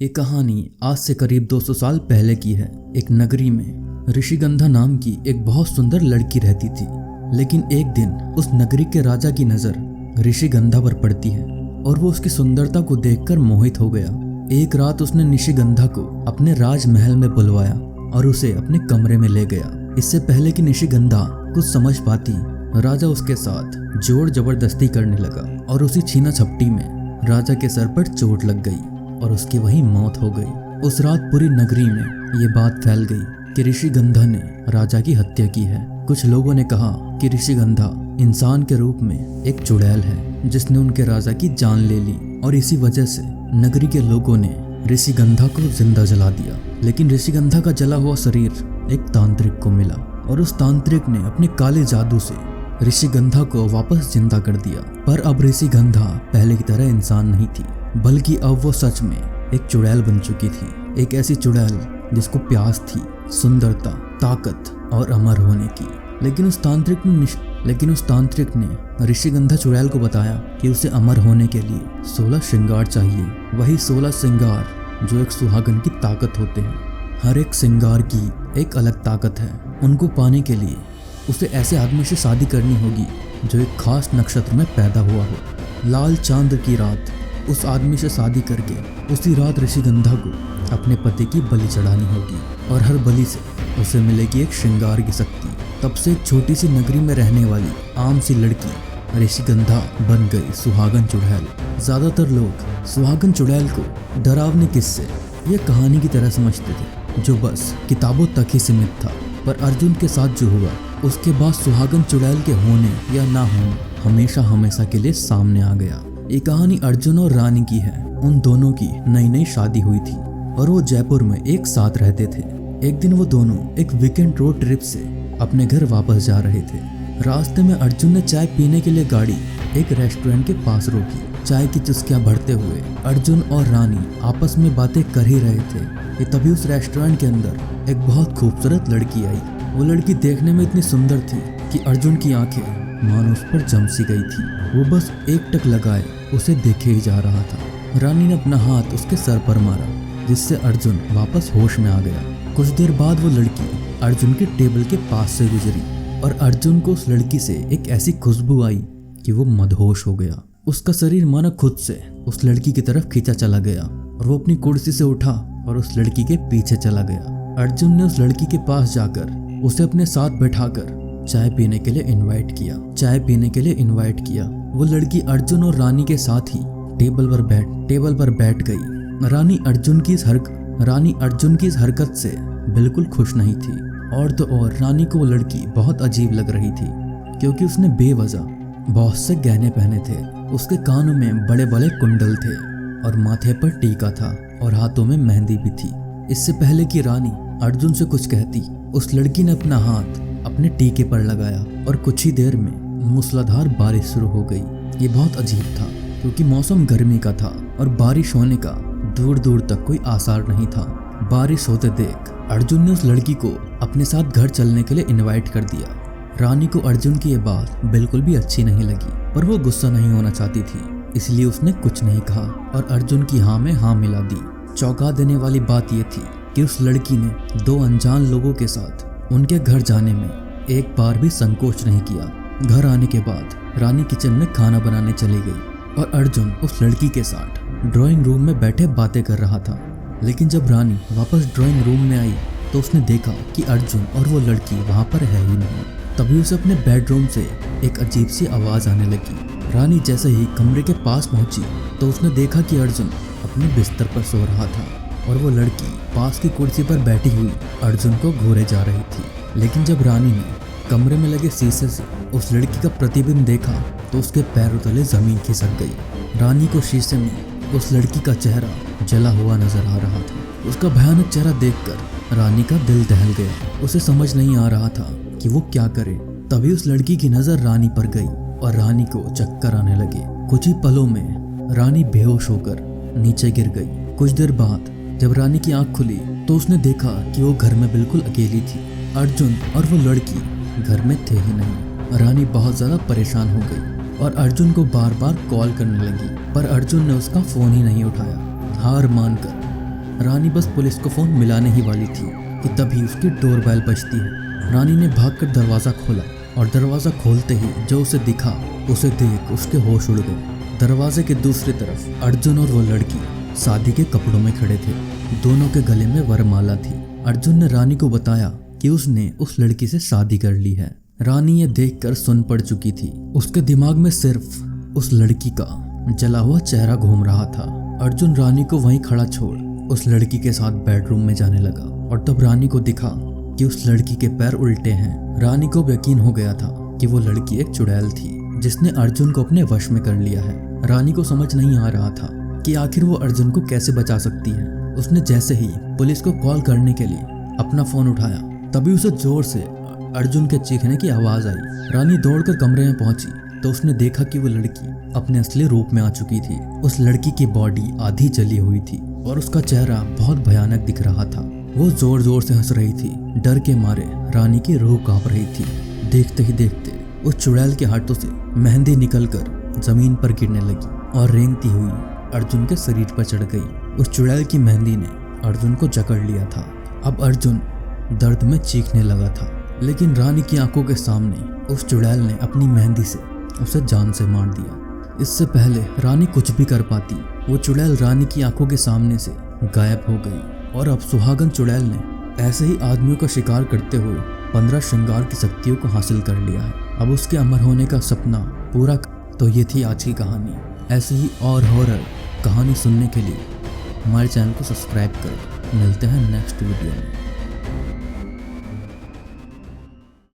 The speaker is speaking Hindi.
ये कहानी आज से करीब 200 साल पहले की है। एक नगरी में ऋषिगंधा नाम की एक बहुत सुंदर लड़की रहती थी। लेकिन एक दिन उस नगरी के राजा की नजर ऋषिगंधा पर पड़ती है और वो उसकी सुंदरता को देखकर मोहित हो गया। एक रात उसने निशिगंधा को अपने राजमहल में बुलवाया और उसे अपने कमरे में ले गया। इससे पहले कि निशिगंधा कुछ समझ पाती, राजा उसके साथ जोर जबरदस्ती करने लगा और उसी छीना झपटी में राजा के सर पर चोट लग गई और उसकी वहीं मौत हो गई। उस रात पूरी नगरी में ये बात फैल गई कि ऋषिगंधा ने राजा की हत्या की है। कुछ लोगों ने कहा कि ऋषिगंधा इंसान के रूप में एक चुड़ैल है जिसने उनके राजा की जान ले ली और इसी वजह से नगरी के लोगों ने ऋषिगंधा को जिंदा जला दिया। लेकिन ऋषिगंधा का जला हुआ शरीर एक तांत्रिक को मिला और उस तांत्रिक ने अपने काले जादू से ऋषिगंधा को वापस जिंदा कर दिया। पर अब ऋषिगंधा पहले की तरह इंसान नहीं थी, बल्कि अब वो सच में एक चुड़ैल बन चुकी थी। एक ऐसी चुड़ैल जिसको प्यास थी सुंदरता, ताकत और अमर होने की। लेकिन उस तांत्रिक ने ऋषिगंधा चुड़ैल को बताया कि उसे अमर होने के लिए 16 श्रृंगार चाहिए। वही 16 श्रृंगार जो एक सुहागन की ताकत होते हैं। हर एक श्रृंगार की एक अलग ताकत है। उनको पाने के लिए उसे ऐसे आदमी से शादी करनी होगी जो एक खास नक्षत्र में पैदा हुआ हो। लाल चांद की रात उस आदमी से शादी करके उसी रात ऋषिगंधा को अपने पति की बलि चढ़ानी होगी और हर बलि से उसे मिलेगी एक श्रृंगार की शक्ति। तब से एक छोटी सी नगरी में रहने वाली आम सी लड़की ऋषिगंधा बन गई सुहागन चुड़ैल। ज्यादातर लोग सुहागन चुड़ैल को डरावने किस्से ये कहानी की तरह समझते थे जो बस किताबों तक ही सीमित था। पर अर्जुन के साथ जो हुआ उसके बाद सुहागन चुड़ैल के होने या ना होने हमेशा हमेशा के लिए सामने आ गया। ये कहानी अर्जुन और रानी की है। उन दोनों की नई नई शादी हुई थी और वो जयपुर में एक साथ रहते थे। एक दिन वो दोनों एक वीकेंड रोड ट्रिप से अपने घर वापस जा रहे थे। रास्ते में अर्जुन ने चाय पीने के लिए गाड़ी एक रेस्टोरेंट के पास रोकी। चाय की चुस्कियां भरते हुए अर्जुन और रानी आपस में बातें कर ही रहे थे कि तभी उस रेस्टोरेंट के अंदर एक बहुत खूबसूरत लड़की आई। वो लड़की देखने में इतनी सुंदर थी कि अर्जुन की आंखें मानो उस पर जम सी गई थी। वो बस एक टक लगाए उसे देखे ही जा रहा था। रानी ने अपना हाथ उसके सर पर मारा जिससे अर्जुन वापस होश में आ गया। कुछ देर बाद वो लड़की अर्जुन के टेबल के पास से गुजरी और अर्जुन को उस लड़की से एक ऐसी खुशबू आई कि वो मदहोश हो गया। उसका शरीर मानो खुद से उस लड़की की तरफ खींचा चला गया और वो अपनी कुर्सी से उठा और उस लड़की के पीछे चला गया। अर्जुन ने उस लड़की के पास जाकर उसे अपने साथ बैठाकर चाय पीने के लिए इनवाइट किया। वो लड़की अर्जुन और रानी के साथ ही टेबल पर बैठ गई। रानी अर्जुन की इस हरकत से बिल्कुल खुश नहीं थी और तो और रानी को वो लड़की बहुत अजीब लग रही थी क्योंकि उसने बेवजह बहुत से गहने पहने थे। उसके कानों में बड़े बड़े कुंडल थे और माथे पर टीका था और हाथों में मेहंदी भी थी। इससे पहले कि रानी अर्जुन से कुछ कहती, उस लड़की ने अपना हाथ अपने टीके पर लगाया और कुछ ही देर में मूसलाधार बारिश शुरू हो गई। ये बहुत अजीब था क्योंकि मौसम गर्मी का था और बारिश होने का दूर दूर तक कोई आसार नहीं था। बारिश होते देख अर्जुन ने उस लड़की को अपने साथ घर चलने के लिए इनवाइट कर दिया। रानी को अर्जुन की ये बात बिल्कुल भी अच्छी नहीं लगी पर वो गुस्सा नहीं होना चाहती थी, इसलिए उसने कुछ नहीं कहा और अर्जुन की हाँ में हाँ मिला दी। चौंका देने वाली बात ये थी कि उस लड़की ने 2 अनजान लोगों के साथ उनके घर जाने में एक बार भी संकोच नहीं किया। घर आने के बाद रानी किचन में खाना बनाने चली गई और अर्जुन उस लड़की के साथ ड्राइंग रूम में बैठे बातें कर रहा था। लेकिन जब रानी वापस ड्राइंग रूम में आई तो उसने देखा कि अर्जुन और वो लड़की वहाँ पर है ही नहीं। तभी उसे अपने बेडरूम से एक अजीब सी आवाज़ आने लगी। रानी जैसे ही कमरे के पास पहुंची तो उसने देखा कि अर्जुन अपने बिस्तर पर सो रहा था और वो लड़की पास की कुर्सी पर बैठी हुई अर्जुन को घूरे जा रही थी। लेकिन जब रानी ने कमरे में लगे शीशे से उस लड़की का प्रतिबिंब देखा तो उसके पैरों तले जमीन खिसक गई। रानी को शीशे में उस लड़की का चेहरा जला हुआ नजर आ रहा था। उसका भयानक चेहरा देखकर रानी का दिल दहल गया। उसे समझ नहीं आ रहा था कि वो क्या करे। तभी उस लड़की की नजर रानी पर गई और रानी को चक्कर आने लगे। कुछ ही पलों में रानी बेहोश होकर नीचे गिर गई। कुछ देर बाद जब रानी की आंख खुली तो उसने देखा कि वो घर में बिल्कुल अकेली थी। अर्जुन और वो लड़की घर में थे ही नहीं। रानी बहुत ज्यादा परेशान हो गई और अर्जुन को बार बार कॉल करने लगी पर अर्जुन ने उसका फोन ही नहीं उठाया। हार मानकर रानी बस पुलिस को फोन मिलाने ही वाली थी कि तभी उसकी डोरबेल बजती है। रानी ने भागकर दरवाजा खोला और दरवाजा खोलते ही जो उसे दिखा उसे देख उसके होश उड़ गए। दरवाजे के दूसरी तरफ अर्जुन और वो लड़की शादी के कपड़ों में खड़े थे। दोनों के गले में वरमाला थी। अर्जुन ने रानी को बताया कि उसने उस लड़की से शादी कर ली है। रानी ये देखकर सुन पड़ चुकी थी। उसके दिमाग में सिर्फ उस लड़की का जला हुआ चेहरा घूम रहा था। अर्जुन रानी को वहीं खड़ा छोड़ उस लड़की के साथ बेडरूम में जाने लगा और तब रानी को दिखा कि उस लड़की के पैर उल्टे हैं। रानी को यकीन हो गया था कि वो लड़की एक चुड़ैल थी जिसने अर्जुन को अपने वश में कर लिया है। रानी को समझ नहीं आ रहा था कि आखिर वो अर्जुन को कैसे बचा सकती है। उसने जैसे ही पुलिस को कॉल करने के लिए अपना फोन उठाया तभी उसे जोर से अर्जुन के चीखने की आवाज आई। रानी दौड़कर कमरे में पहुंची तो उसने देखा कि वो लड़की अपने असली रूप में आ चुकी थी। उस लड़की की बॉडी आधी जली हुई थी और उसका चेहरा बहुत भयानक दिख रहा था। वो जोर जोर से हंस रही थी। डर के मारे रानी की रूह कांप रही थी। देखते ही देखते उस चुड़ैल के हाथों से मेहंदी निकलकर जमीन पर गिरने लगी और रेंगती हुई अर्जुन के शरीर पर चढ़ गई। उस चुड़ैल की मेहंदी ने अर्जुन को जकड़ लिया था। अब अर्जुन दर्द में चीखने लगा था, लेकिन रानी की आंखों के सामने उस चुड़ैल ने अपनी मेहंदी से उसे जान से मार दिया। इससे पहले रानी कुछ भी कर पाती, वो चुड़ैल रानी की आंखों के सामने से गायब हो गई और अब सुहागन चुड़ैल ने ऐसे ही आदमियों का शिकार करते हुए 15 श्रृंगार की शक्तियों को हासिल कर लिया है। अब उसके अमर होने का सपना पूरा। तो ये थी आज की कहानी। ऐसी ही और हॉरर कहानी सुनने के लिए हमारे चैनल को सब्सक्राइब करें। मिलते हैं नेक्स्ट वीडियो में।